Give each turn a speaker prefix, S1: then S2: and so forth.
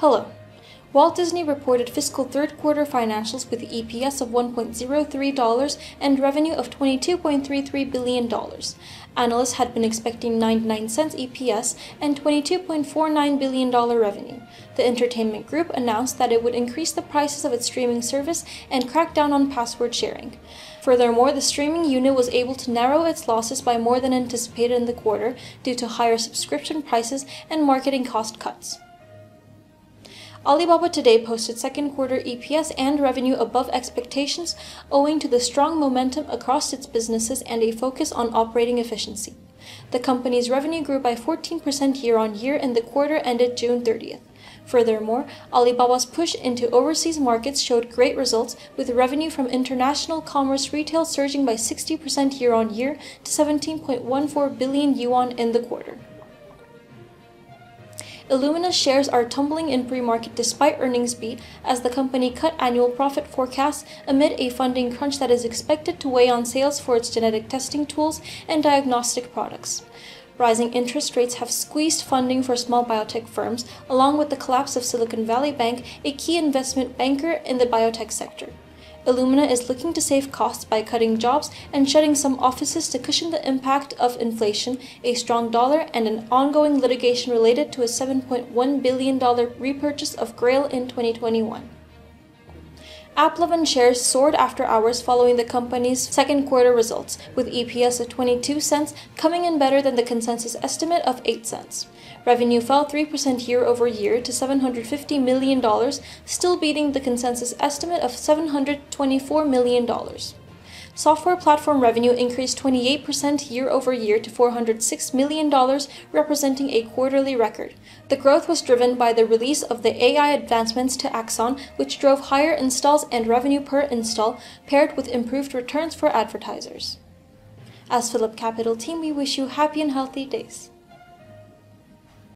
S1: Hello. Walt Disney reported fiscal third quarter financials with EPS of $1.03 and revenue of $22.33 billion. Analysts had been expecting 99 cents EPS and $22.49 billion revenue. The entertainment group announced that it would increase the prices of its streaming service and crack down on password sharing. Furthermore, the streaming unit was able to narrow its losses by more than anticipated in the quarter due to higher subscription prices and marketing cost cuts. Alibaba today posted second quarter EPS and revenue above expectations owing to the strong momentum across its businesses and a focus on operating efficiency. The company's revenue grew by 14% year-on-year in the quarter ended June 30th. Furthermore, Alibaba's push into overseas markets showed great results, with revenue from international commerce retail surging by 60% year-on-year to 17.14 billion yuan in the quarter. Illumina shares are tumbling in pre-market despite earnings beat as the company cut annual profit forecasts amid a funding crunch that is expected to weigh on sales for its genetic testing tools and diagnostic products. Rising interest rates have squeezed funding for small biotech firms, along with the collapse of Silicon Valley Bank, a key investment banker in the biotech sector. Illumina is looking to save costs by cutting jobs and shutting some offices to cushion the impact of inflation, a strong dollar, and an ongoing litigation related to a $7.1 billion repurchase of Grail in 2021. AppLovin shares soared after hours following the company's second quarter results, with EPS of 22 cents coming in better than the consensus estimate of 8 cents. Revenue fell 3% year-over-year to $750 million, still beating the consensus estimate of $724 million. Software platform revenue increased 28% year-over-year to $406 million, representing a quarterly record. The growth was driven by the release of the AI advancements to Axon, which drove higher installs and revenue per install, paired with improved returns for advertisers. As PhillipCapital team, we wish you happy and healthy days.